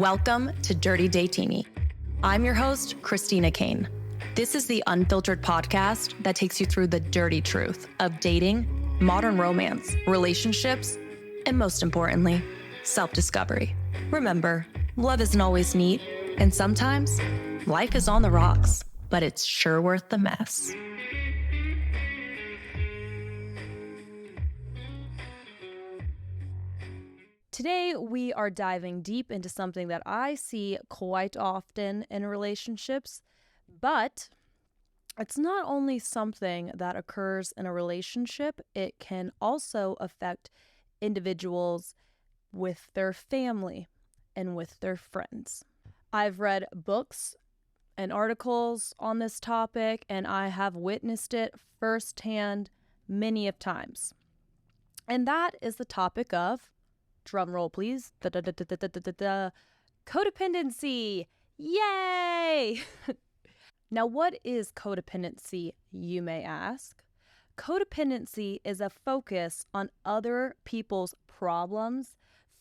Welcome to Dirty Datini. I'm your host, Christina Kane. This is the unfiltered podcast that takes you through the dirty truth of dating, modern romance, relationships, and most importantly, self-discovery. Remember, love isn't always neat, and sometimes life is on the rocks, but it's sure worth the mess. Today, we are diving deep into something that I see quite often in relationships, but it's not only something that occurs in a relationship, it can also affect individuals with their family and with their friends. I've read books and articles on this topic, and I have witnessed it firsthand many of times. And that is the topic of, drum roll please, codependency. Yay! Now, what is codependency, you may ask? Codependency is a focus on other people's problems,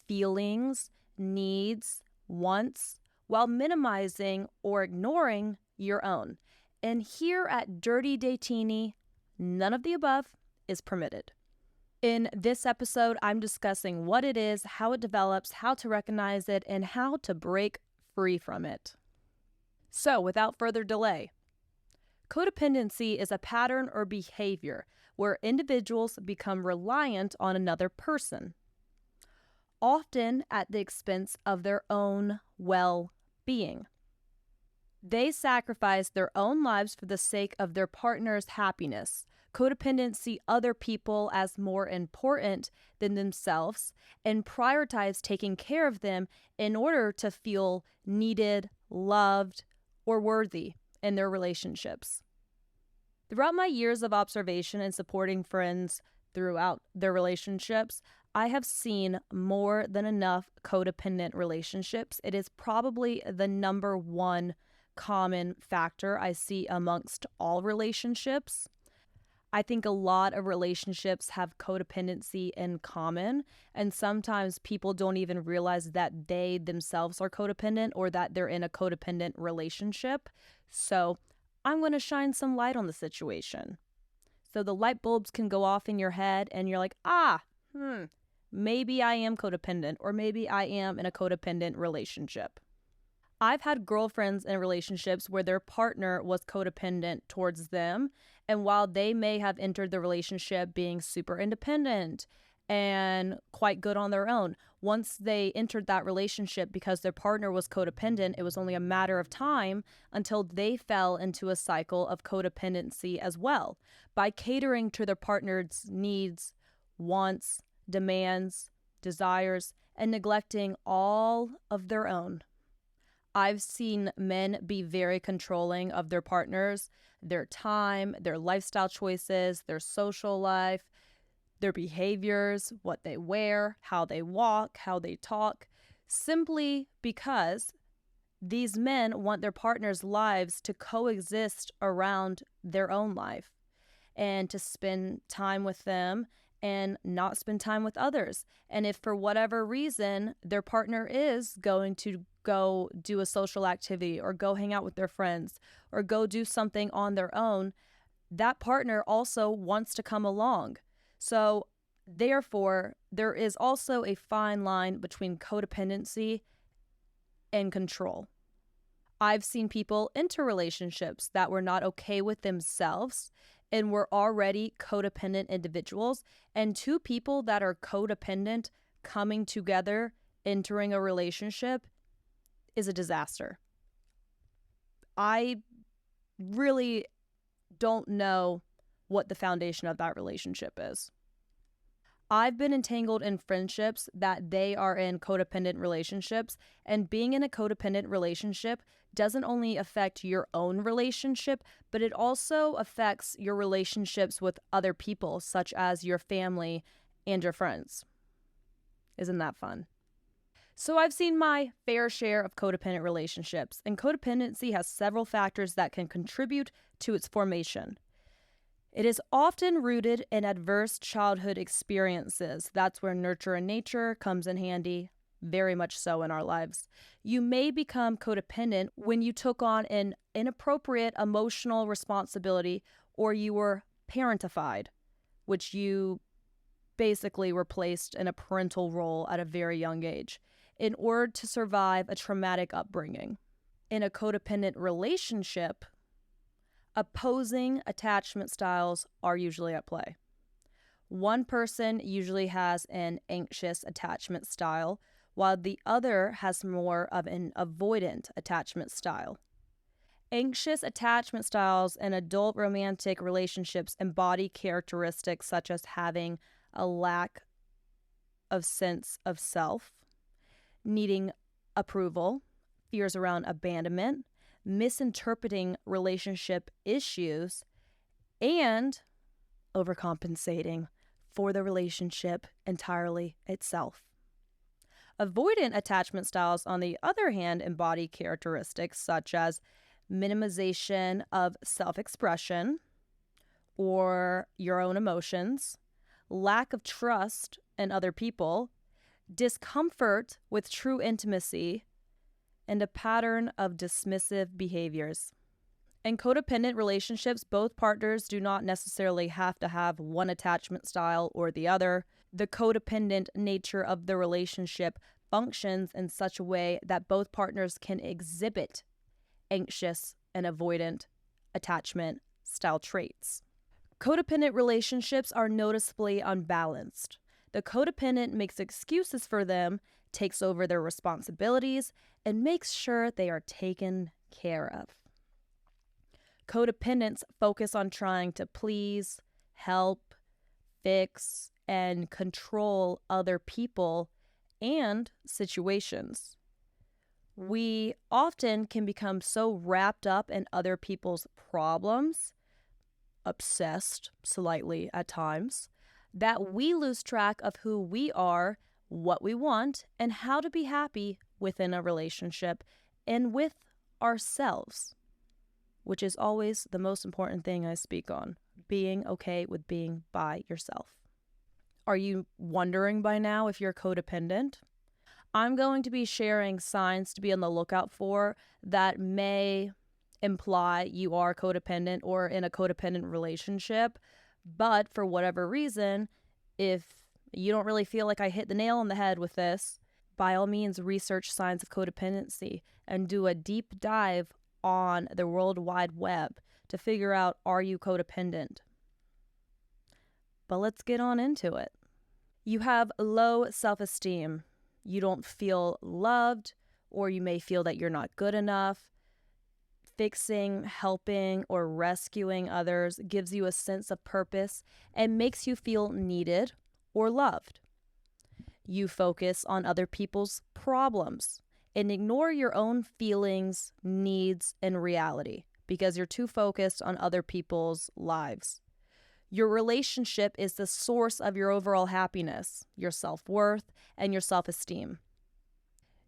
feelings, needs, wants, while minimizing or ignoring your own. And here at Dirty Datini, none of the above is permitted. In this episode, I'm discussing what it is, how it develops, how to recognize it, and how to break free from it. So, without further delay, codependency is a pattern or behavior where individuals become reliant on another person, often at the expense of their own well-being. They sacrifice their own lives for the sake of their partner's happiness. Codependency see other people as more important than themselves and prioritize taking care of them in order to feel needed, loved, or worthy in their relationships. Throughout my years of observation and supporting friends throughout their relationships, I have seen more than enough codependent relationships. It is probably the number one common factor I see amongst all relationships. I think a lot of relationships have codependency in common, and sometimes people don't even realize that they themselves are codependent or that they're in a codependent relationship. So I'm going to shine some light on the situation. So the light bulbs can go off in your head and you're like, maybe I am codependent, or maybe I am in a codependent relationship. I've had girlfriends in relationships where their partner was codependent towards them, and while they may have entered the relationship being super independent and quite good on their own, once they entered that relationship because their partner was codependent, it was only a matter of time until they fell into a cycle of codependency as well, by catering to their partner's needs, wants, demands, desires, and neglecting all of their own. I've seen men be very controlling of their partners, their time, their lifestyle choices, their social life, their behaviors, what they wear, how they walk, how they talk, simply because these men want their partners' lives to coexist around their own life and to spend time with them and not spend time with others. And if for whatever reason their partner is going to go do a social activity or go hang out with their friends or go do something on their own, that partner also wants to come along. So therefore, there is also a fine line between codependency and control. I've seen people enter relationships that were not okay with themselves and were already codependent individuals, and two people that are codependent coming together, entering a relationship, is a disaster. I really don't know what the foundation of that relationship is. I've been entangled in friendships that they are in codependent relationships, and being in a codependent relationship doesn't only affect your own relationship, but it also affects your relationships with other people, such as your family and your friends. Isn't that fun? So I've seen my fair share of codependent relationships, and codependency has several factors that can contribute to its formation. It is often rooted in adverse childhood experiences. That's where nurture and nature comes in handy. very much so in our lives. You may become codependent when you took on an inappropriate emotional responsibility or you were parentified, which you basically were placed in a parental role at a very young age in order to survive a traumatic upbringing. In a codependent relationship, opposing attachment styles are usually at play. One person usually has an anxious attachment style, while the other has more of an avoidant attachment style. Anxious attachment styles in adult romantic relationships embody characteristics such as having a lack of sense of self, needing approval, fears around abandonment, misinterpreting relationship issues, and overcompensating for the relationship entirely itself. Avoidant attachment styles, on the other hand, embody characteristics such as minimization of self-expression or your own emotions, lack of trust in other people, discomfort with true intimacy, and a pattern of dismissive behaviors. In codependent relationships, both partners do not necessarily have to have one attachment style or the other. The codependent nature of the relationship functions in such a way that both partners can exhibit anxious and avoidant attachment style traits. Codependent relationships are noticeably unbalanced. The codependent makes excuses for them, takes over their responsibilities, and makes sure they are taken care of. Codependents focus on trying to please, help, fix, and control other people and situations. We often can become so wrapped up in other people's problems, obsessed slightly at times, that we lose track of who we are, what we want, and how to be happy within a relationship and with ourselves, which is always the most important thing I speak on, being okay with being by yourself. Are you wondering by now if you're codependent? I'm going to be sharing signs to be on the lookout for that may imply you are codependent or in a codependent relationship. But for whatever reason, if you don't really feel like I hit the nail on the head with this, by all means, research signs of codependency and do a deep dive on the World Wide Web to figure out, are you codependent? But let's get on into it. You have low self-esteem. You don't feel loved, or you may feel that you're not good enough. Fixing, helping, or rescuing others gives you a sense of purpose and makes you feel needed or loved. You focus on other people's problems and ignore your own feelings, needs, and reality because you're too focused on other people's lives. Your relationship is the source of your overall happiness, your self-worth, and your self-esteem.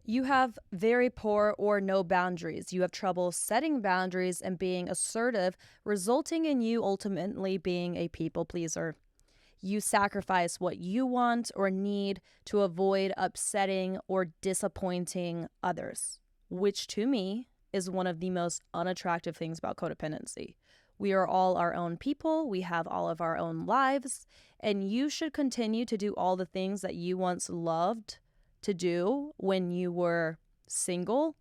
You have very poor or no boundaries. You have trouble setting boundaries and being assertive, resulting in you ultimately being a people pleaser. You sacrifice what you want or need to avoid upsetting or disappointing others, which to me is one of the most unattractive things about codependency. We are all our own people. We have all of our own lives, and you should continue to do all the things that you once loved to do when you were single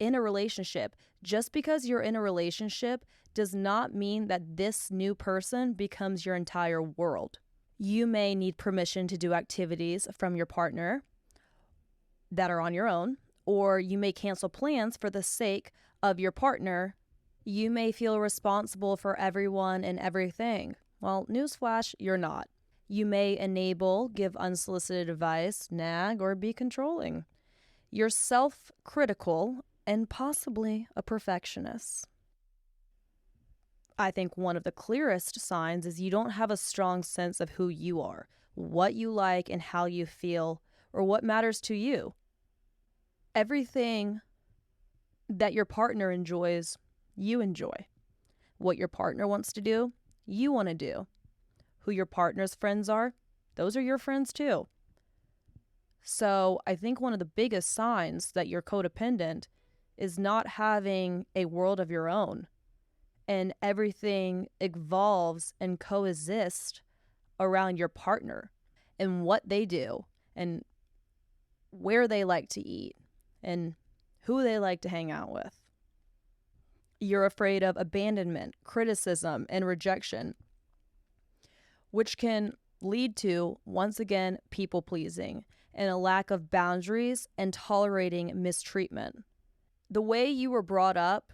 in a relationship. Just because you're in a relationship does not mean that this new person becomes your entire world. You may need permission to do activities from your partner that are on your own, or you may cancel plans for the sake of your partner. You may feel responsible for everyone and everything. Well, newsflash, you're not. You may enable, give unsolicited advice, nag, or be controlling. You're self-critical and possibly a perfectionist. I think one of the clearest signs is you don't have a strong sense of who you are, what you like and how you feel, or what matters to you. Everything that your partner enjoys, you enjoy. What your partner wants to do, you want to do. Who your partner's friends are, those are your friends too. So I think one of the biggest signs that you're codependent is not having a world of your own, and everything evolves and coexists around your partner and what they do and where they like to eat and who they like to hang out with. You're afraid of abandonment, criticism, and rejection, which can lead to, once again, people pleasing and a lack of boundaries and tolerating mistreatment. The way you were brought up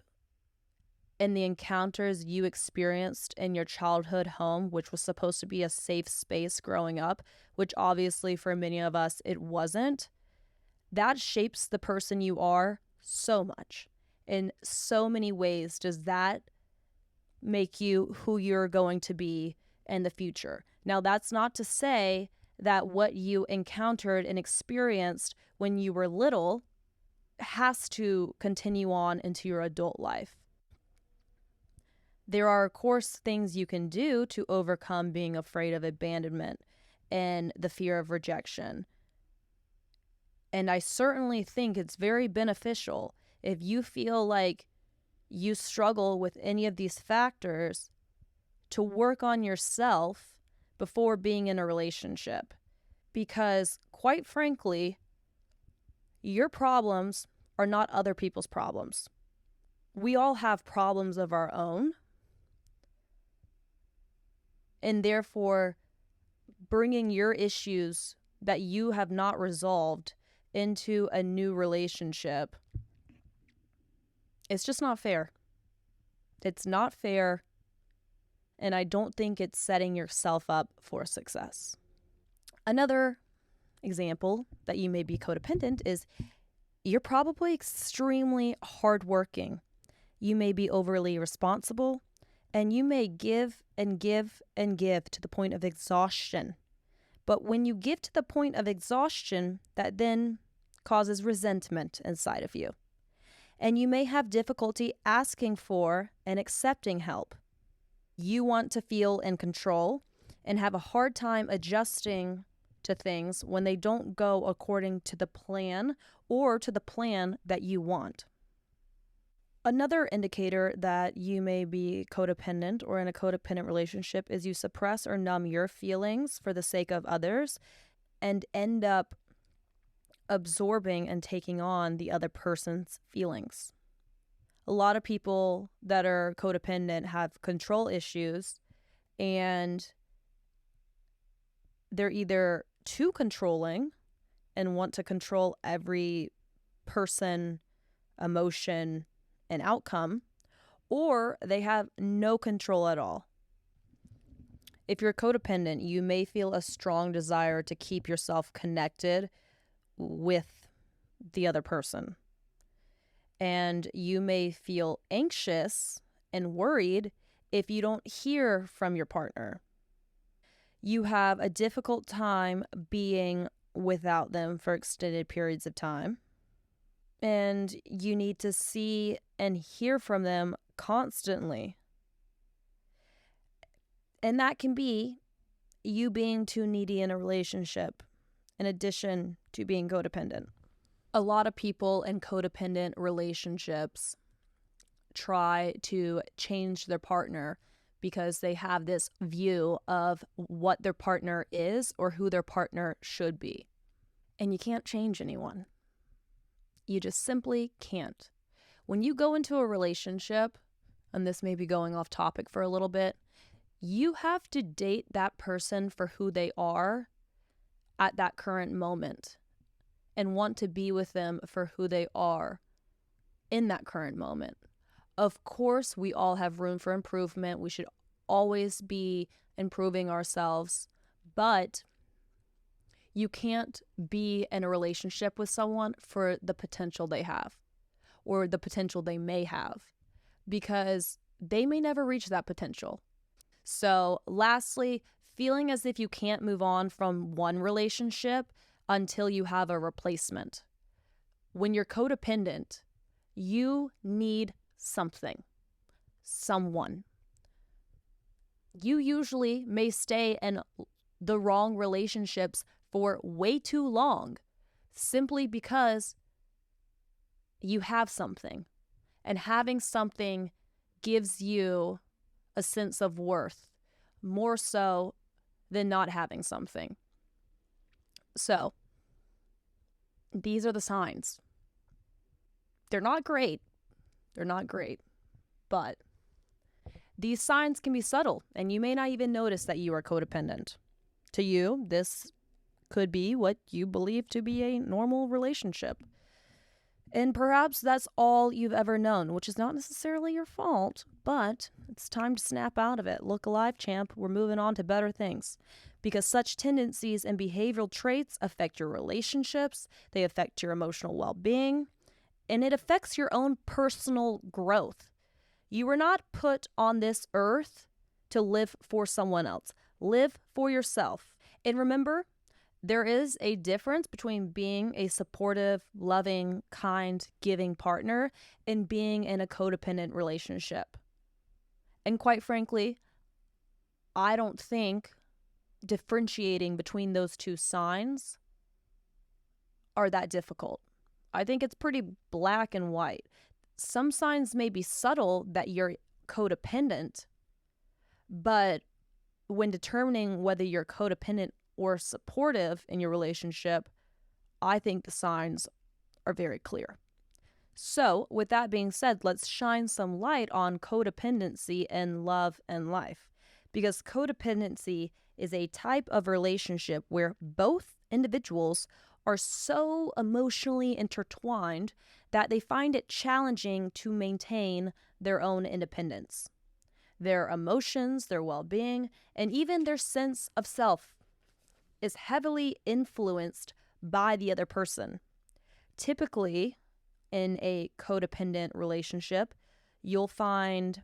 and the encounters you experienced in your childhood home, which was supposed to be a safe space growing up, which obviously for many of us it wasn't, that shapes the person you are so much. In so many ways does that make you who you're going to be in the future. Now, that's not to say that what you encountered and experienced when you were little has to continue on into your adult life. There are, of course, things you can do to overcome being afraid of abandonment and the fear of rejection. And I certainly think it's very beneficial if you feel like you struggle with any of these factors to work on yourself before being in a relationship. Because, quite frankly, your problems are not other people's problems. We all have problems of our own. And therefore, bringing your issues that you have not resolved into a new relationship, it's just not fair. It's not fair. And I don't think it's setting yourself up for success. Another example that you may be codependent is you're probably extremely hardworking. You may be overly responsible, and you may give and give and give to the point of exhaustion. But when you give to the point of exhaustion, that then causes resentment inside of you. And you may have difficulty asking for and accepting help. You want to feel in control and have a hard time adjusting to things when they don't go according to the plan or to the plan that you want. Another indicator that you may be codependent or in a codependent relationship is you suppress or numb your feelings for the sake of others and end up absorbing and taking on the other person's feelings. A lot of people that are codependent have control issues, and they're either too controlling and want to control every person, emotion, and outcome, or they have no control at all. If you're codependent, you may feel a strong desire to keep yourself connected with the other person. And you may feel anxious and worried if you don't hear from your partner. You have a difficult time being without them for extended periods of time. And you need to see and hear from them constantly. And that can be you being too needy in a relationship, in addition to being codependent. A lot of people in codependent relationships try to change their partner because they have this view of what their partner is or who their partner should be. And you can't change anyone. You just simply can't. When you go into a relationship, and this may be going off topic for a little bit, you have to date that person for who they are at that current moment and want to be with them for who they are in that current moment. Of course, we all have room for improvement. We should always be improving ourselves, but you can't be in a relationship with someone for the potential they have or the potential they may have, because they may never reach that potential. So lastly, feeling as if you can't move on from one relationship until you have a replacement. When you're codependent, you need something, someone. You usually may stay in the wrong relationships for way too long simply because you have something, and having something gives you a sense of worth more so than not having something. So, these are the signs. They're not great. They're not great. But these signs can be subtle, and you may not even notice that you are codependent. To you, this could be what you believe to be a normal relationship. And perhaps that's all you've ever known, which is not necessarily your fault, but it's time to snap out of it. Look alive, champ. We're moving on to better things. Because such tendencies and behavioral traits affect your relationships, they affect your emotional well-being, and it affects your own personal growth. You were not put on this earth to live for someone else. Live for yourself. And remember, there is a difference between being a supportive, loving, kind, giving partner and being in a codependent relationship. And quite frankly, I don't think differentiating between those two signs are that difficult. I think it's pretty black and white. Some signs may be subtle that you're codependent, but when determining whether you're codependent or supportive in your relationship, I think the signs are very clear. So, with that being said, let's shine some light on codependency in love and life. Because codependency is a type of relationship where both individuals are so emotionally intertwined that they find it challenging to maintain their own independence. Their emotions, their well-being, and even their sense of self is heavily influenced by the other person. Typically, in a codependent relationship, you'll find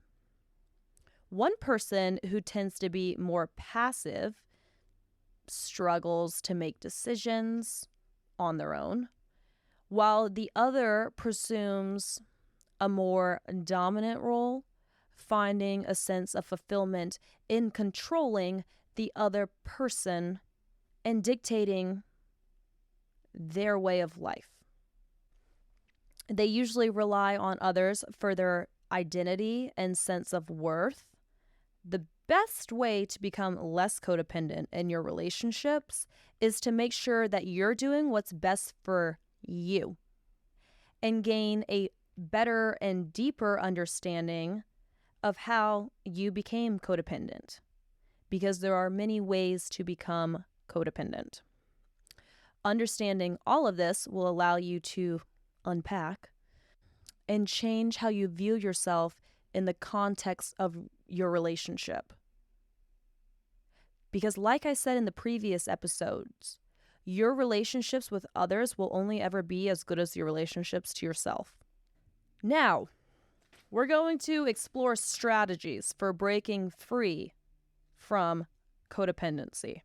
one person who tends to be more passive struggles to make decisions on their own, while the other presumes a more dominant role, finding a sense of fulfillment in controlling the other person and dictating their way of life. They usually rely on others for their identity and sense of worth. The best way to become less codependent in your relationships is to make sure that you're doing what's best for you and gain a better and deeper understanding of how you became codependent, because there are many ways to become codependent. Understanding all of this will allow you to unpack and change how you view yourself in the context of your relationship. Because like I said in the previous episodes, your relationships with others will only ever be as good as your relationships to yourself. Now, we're going to explore strategies for breaking free from codependency.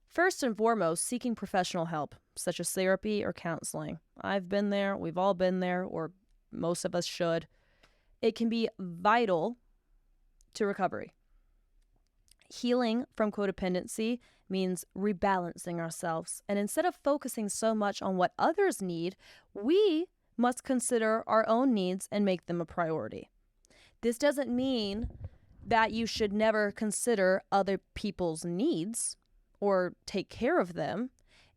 First and foremost, seeking professional help, such as therapy or counseling. I've been there, we've all been there, or most of us should. It can be vital to recovery. Healing from codependency means rebalancing ourselves. And instead of focusing so much on what others need, we must consider our own needs and make them a priority. This doesn't mean that you should never consider other people's needs or take care of them.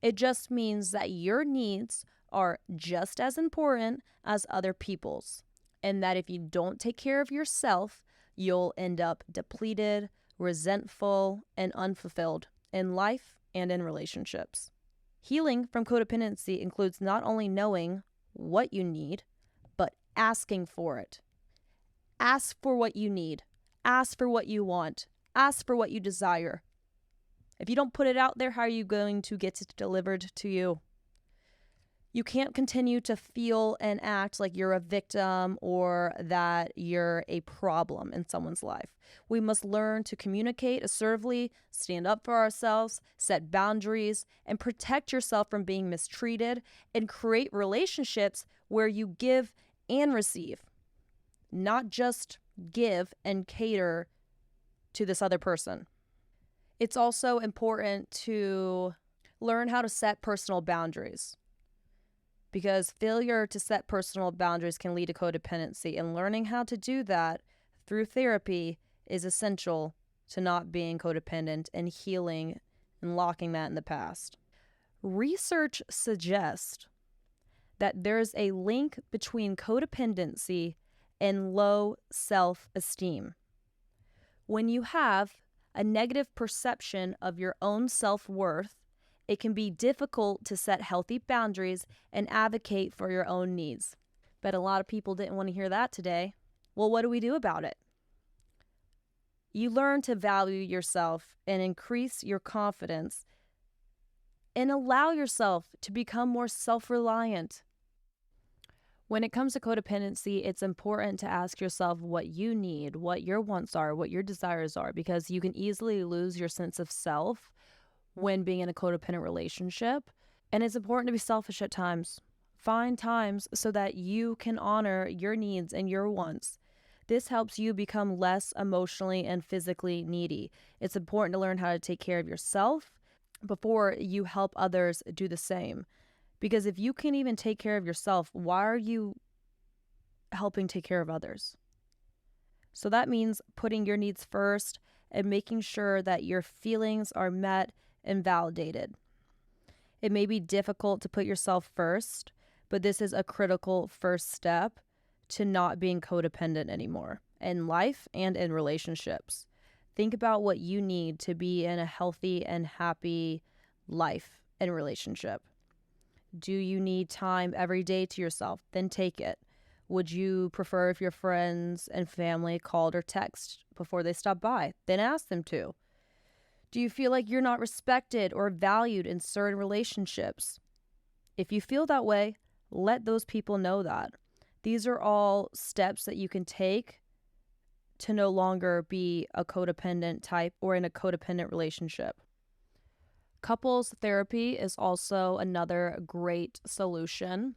It just means that your needs are just as important as other people's, and that if you don't take care of yourself, you'll end up depleted, resentful, and unfulfilled in life and in relationships. Healing from codependency includes not only knowing what you need, but asking for it. Ask for what you need. Ask for what you want. Ask for what you desire. If you don't put it out there, how are you going to get it delivered to you? You can't continue to feel and act like you're a victim or that you're a problem in someone's life. We must learn to communicate assertively, stand up for ourselves, set boundaries, and protect yourself from being mistreated, and create relationships where you give and receive, not just give and cater to this other person. It's also important to Learn how to set personal boundaries, because failure to set personal boundaries can lead to codependency, and learning how to do that through therapy is essential to not being codependent and healing and locking that in the past. Research suggests that there's a link between codependency and low self-esteem. When you have a negative perception of your own self-worth, it can be difficult to set healthy boundaries and advocate for your own needs. But a lot of people didn't want to hear that today. Well, what do we do about it? You learn to value yourself and increase your confidence and allow yourself to become more self-reliant. When it comes to codependency, it's important to ask yourself what you need, what your wants are, what your desires are, because you can easily lose your sense of self when being in a codependent relationship. And it's important to be selfish at times. Find times so that you can honor your needs and your wants. This helps you become less emotionally and physically needy. It's important to learn how to take care of yourself before you help others do the same. Because if you can't even take care of yourself, why are you helping take care of others? So that means putting your needs first and making sure that your feelings are met and validated. It may be difficult to put yourself first, but this is a critical first step to not being codependent anymore in life and in relationships. Think about what you need to be in a healthy and happy life and relationship. Do you need time every day to yourself? Then take it. Would you prefer if your friends and family called or text before they stop by? Then ask them to. Do you feel like you're not respected or valued in certain relationships? If you feel that way, let those people know that. These are all steps that you can take to no longer be a codependent type or in a codependent relationship. Couples therapy is also another great solution,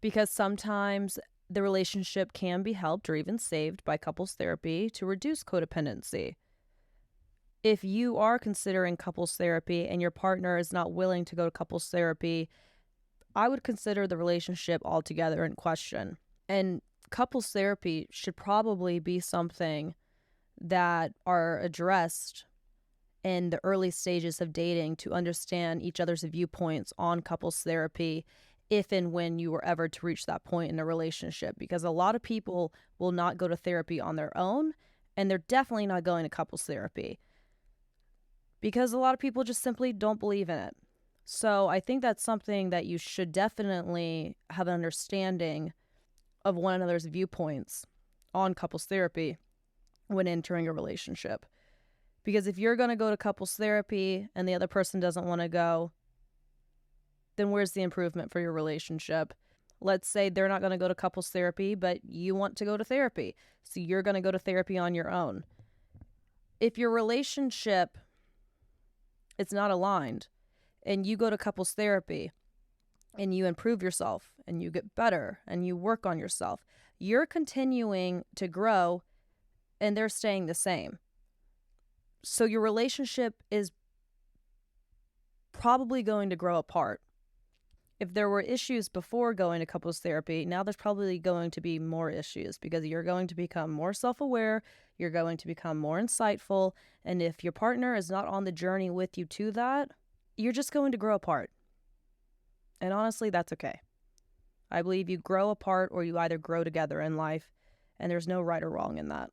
because sometimes the relationship can be helped or even saved by couples therapy to reduce codependency. If you are considering couples therapy and your partner is not willing to go to couples therapy, I would consider the relationship altogether in question. And couples therapy should probably be something that are addressed in the early stages of dating to understand each other's viewpoints on couples therapy if and when you were ever to reach that point in a relationship. Because a lot of people will not go to therapy on their own, and they're definitely not going to couples therapy because a lot of people just simply don't believe in it. So I think that's something that you should definitely have an understanding of one another's viewpoints on couples therapy when entering a relationship. Because if you're going to go to couples therapy and the other person doesn't want to go, then where's the improvement for your relationship? Let's say they're not going to go to couples therapy, but you want to go to therapy. So you're going to go to therapy on your own. If your relationship is not aligned and you go to couples therapy and you improve yourself and you get better and you work on yourself, you're continuing to grow and they're staying the same. So your relationship is probably going to grow apart. If there were issues before going to couples therapy, now there's probably going to be more issues because you're going to become more self-aware, you're going to become more insightful, and if your partner is not on the journey with you to that, you're just going to grow apart. And honestly, that's okay. I believe you grow apart or you either grow together in life, and there's no right or wrong in that.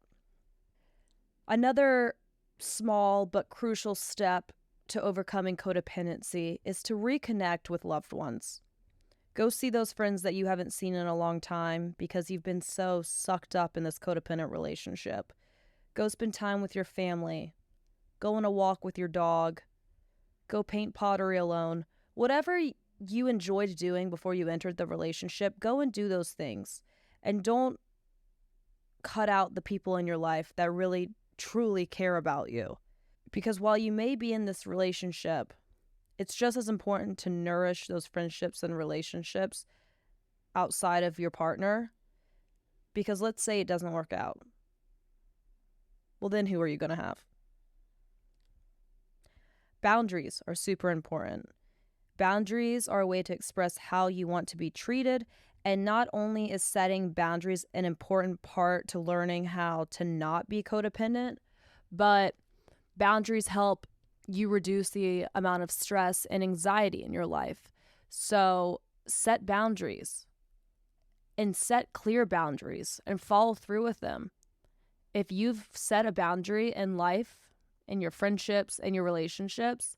Another small but crucial step to overcoming codependency is to reconnect with loved ones. Go see those friends that you haven't seen in a long time because you've been so sucked up in this codependent relationship. Go spend time with your family. Go on a walk with your dog. Go paint pottery alone. Whatever you enjoyed doing before you entered the relationship, go and do those things. And don't cut out the people in your life that really truly care about you. Because while you may be in this relationship, it's just as important to nourish those friendships and relationships outside of your partner. Because let's say it doesn't work out. Well, then who are you going to have? Boundaries are super important. Boundaries are a way to express how you want to be treated. And not only is setting boundaries an important part to learning how to not be codependent, but boundaries help you reduce the amount of stress and anxiety in your life. So set boundaries and set clear boundaries and follow through with them. If you've set a boundary in life, in your friendships and your relationships,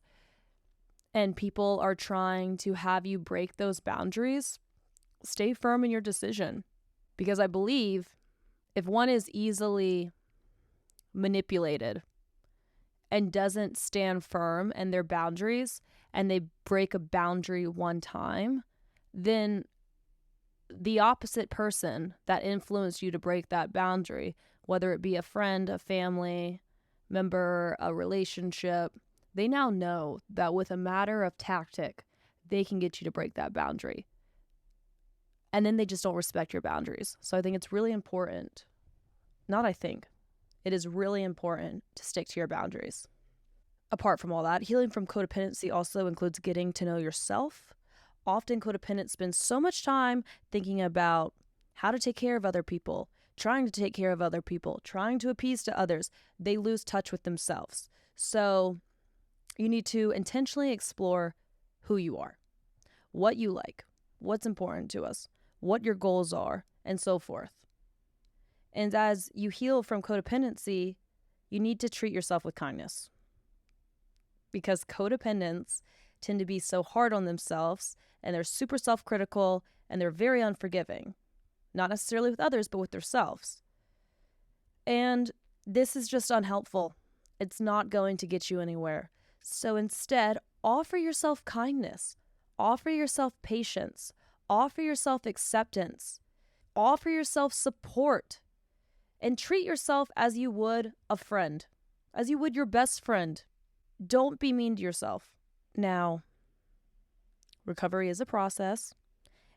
and people are trying to have you break those boundaries, stay firm in your decision. Because I believe if one is easily manipulated and doesn't stand firm in their boundaries and they break a boundary one time, then the opposite person that influenced you to break that boundary, whether it be a friend, a family member, a relationship, they now know that with a matter of tactic, they can get you to break that boundary. And then they just don't respect your boundaries. So I think it's really important. It is really important to stick to your boundaries. Apart from all that, healing from codependency also includes getting to know yourself. Often codependents spend so much time thinking about how to take care of other people, trying to take care of other people, trying to appease to others. They lose touch with themselves. So you need to intentionally explore who you are, what you like, what's important to us, what your goals are, and so forth. And as you heal from codependency, you need to treat yourself with kindness. Because codependents tend to be so hard on themselves, and they're super self-critical, and they're very unforgiving. Not necessarily with others, but with themselves. And this is just unhelpful. It's not going to get you anywhere. So instead, offer yourself kindness. Offer yourself patience. Offer yourself acceptance. Offer yourself support. And treat yourself as you would a friend, as you would your best friend. Don't be mean to yourself. Now, recovery is a process,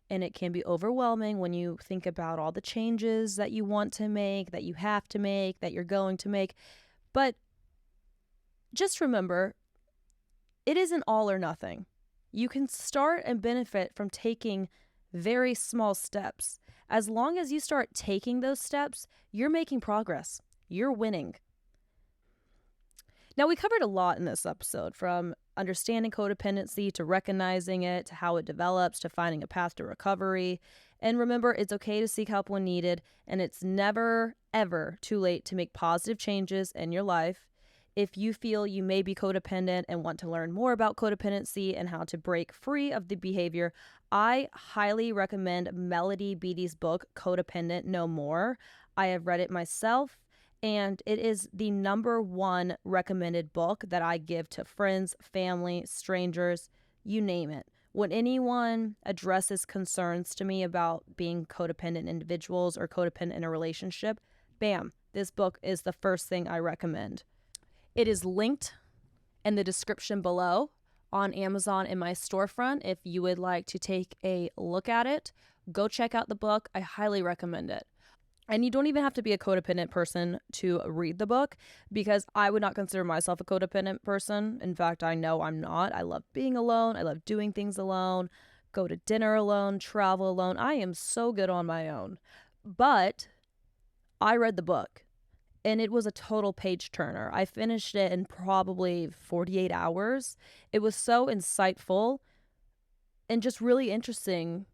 and it can be overwhelming when you think about all the changes that you want to make, that you have to make, that you're going to make. But just remember, it isn't all or nothing. You can start and benefit from taking very small steps. As long as you start taking those steps, you're making progress. You're winning. Now, we covered a lot in this episode, from understanding codependency to recognizing it, to how it develops, to finding a path to recovery. And remember, it's okay to seek help when needed, and it's never, ever too late to make positive changes in your life. If you feel you may be codependent and want to learn more about codependency and how to break free of the behavior, I highly recommend Melody Beattie's book, Codependent No More. I have read it myself, and it is the #1 recommended book that I give to friends, family, strangers, you name it. When anyone addresses concerns to me about being codependent individuals or codependent in a relationship, bam, this book is the first thing I recommend. It is linked in the description below on Amazon in my storefront. If you would like to take a look at it, go check out the book. I highly recommend it. And you don't even have to be a codependent person to read the book, because I would not consider myself a codependent person. In fact, I know I'm not. I love being alone. I love doing things alone, go to dinner alone, travel alone. I am so good on my own. But I read the book, and it was a total page turner. I finished it in probably 48 hours. It was so insightful and just really interesting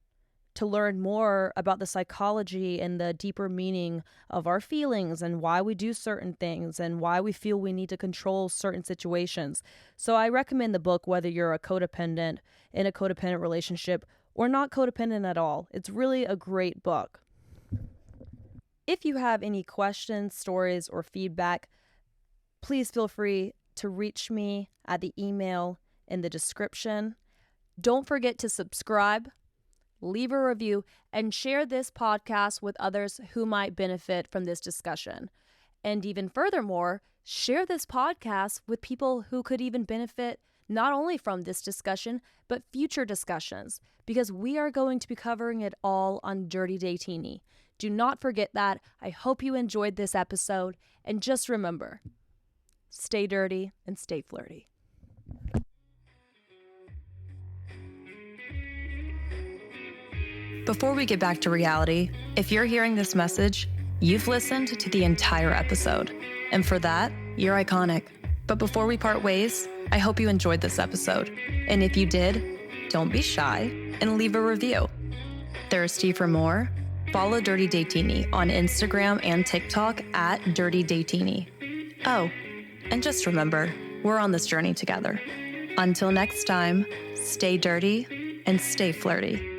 to learn more about the psychology and the deeper meaning of our feelings and why we do certain things and why we feel we need to control certain situations. So I recommend the book whether you're a codependent in a codependent relationship or not codependent at all. It's really a great book. If you have any questions, stories, or feedback, please feel free to reach me at the email in the description. Don't forget to subscribe, leave a review, and share this podcast with others who might benefit from this discussion. And even furthermore, share this podcast with people who could even benefit not only from this discussion, but future discussions, because we are going to be covering it all on Dirty Datini. Do not forget that. I hope you enjoyed this episode, and just remember, stay dirty and stay flirty. Before we get back to reality, if you're hearing this message, you've listened to the entire episode. And for that, you're iconic. But before we part ways, I hope you enjoyed this episode. And if you did, don't be shy and leave a review. Thirsty for more? Follow Dirty Datini on Instagram and TikTok at Dirty Datini. Oh, and just remember, we're on this journey together. Until next time, stay dirty and stay flirty.